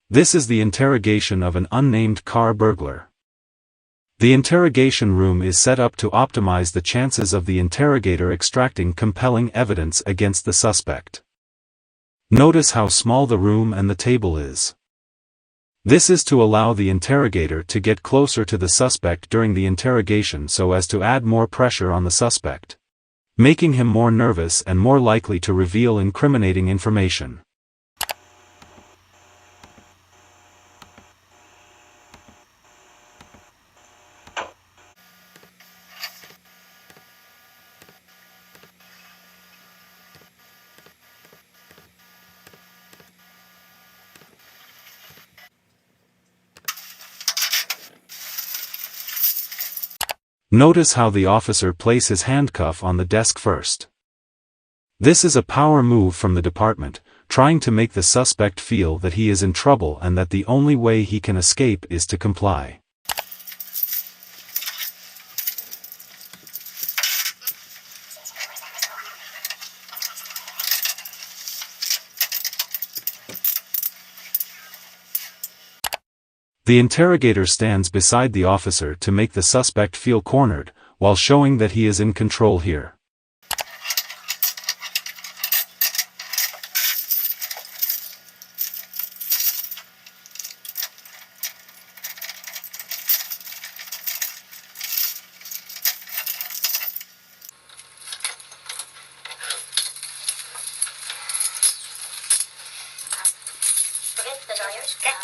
This is the interrogation of an unnamed car burglar. The interrogation room is set up to optimize the chances of the interrogator extracting compelling evidence against the suspect. Notice how small the room and the table is. This is to allow the interrogator to get closer to the suspect during the interrogation so as to add more pressure on the suspect, making him more nervous and more likely to reveal incriminating information. Notice how the officer places his handcuff on the desk first. This is a power move from the department, trying to make the suspect feel that he is in trouble and that the only way he can escape is to comply. The interrogator stands beside the officer to make the suspect feel cornered, while showing that he is in control here.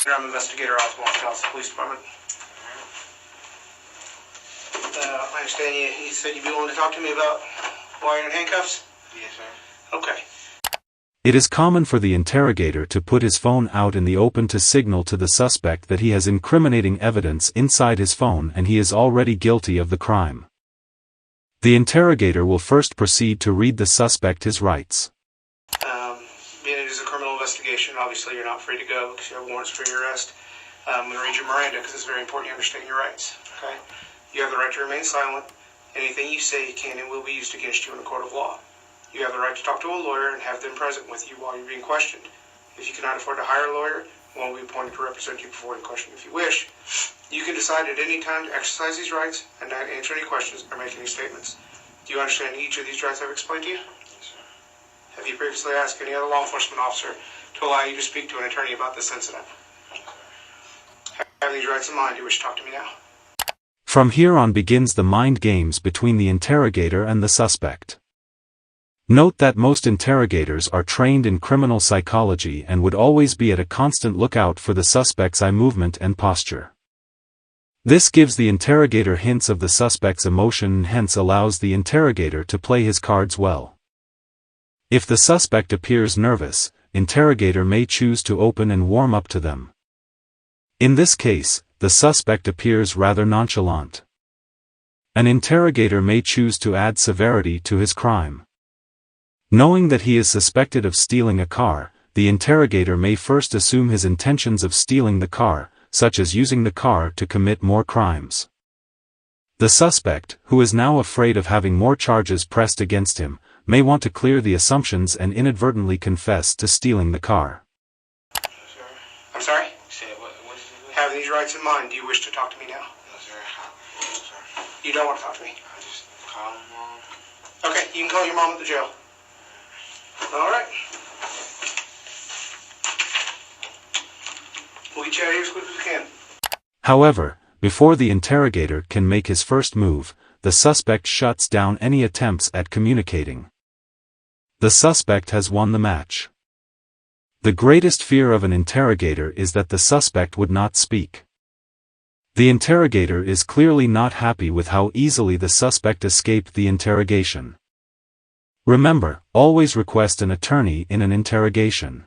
I'm Investigator Oswald, Dallas Police Department. I understand you said you'd be willing to talk to me about why you're in handcuffs? Yes, sir. Okay. It is common for the interrogator to put his phone out in the open to signal to the suspect that he has incriminating evidence inside his phone and he is already guilty of the crime. The interrogator will first proceed to read the suspect his rights. Being it is a criminal investigation, obviously you're not free to go because you have warrants for your arrest. I'm going to read your Miranda because it's very important you understand your rights. Okay? You have the right to remain silent. Anything you say can and will be used against you in a court of law. You have the right to talk to a lawyer and have them present with you while you're being questioned. If you cannot afford to hire a lawyer, one will be appointed to represent you before any question if you wish. You can decide at any time to exercise these rights and not answer any questions or make any statements. Do you understand each of these rights I've explained to you? Have you previously asked any other law enforcement officer to allow you to speak to an attorney about this incident? Have these rights in mind? Do you wish to talk to me now? From here on begins the mind games between the interrogator and the suspect. Note that most interrogators are trained in criminal psychology and would always be at a constant lookout for the suspect's eye movement and posture. This gives the interrogator hints of the suspect's emotion and hence allows the interrogator to play his cards well. If the suspect appears nervous, interrogator may choose to open and warm up to them. In this case, the suspect appears rather nonchalant. An interrogator may choose to add severity to his crime. Knowing that he is suspected of stealing a car, the interrogator may first assume his intentions of stealing the car, such as using the car to commit more crimes. The suspect, who is now afraid of having more charges pressed against him, may want to clear the assumptions and inadvertently confess to stealing the car. I'm sorry? Have these rights in mind. Do you wish to talk to me now? No, sir. You don't want to talk to me? I just call Mom. Okay, you can call your mom at the jail. All right. We'll get you out of here as quick as we can. However, before the interrogator can make his first move, the suspect shuts down any attempts at communicating. The suspect has won the match. The greatest fear of an interrogator is that the suspect would not speak. The interrogator is clearly not happy with how easily the suspect escaped the interrogation. Remember, always request an attorney in an interrogation.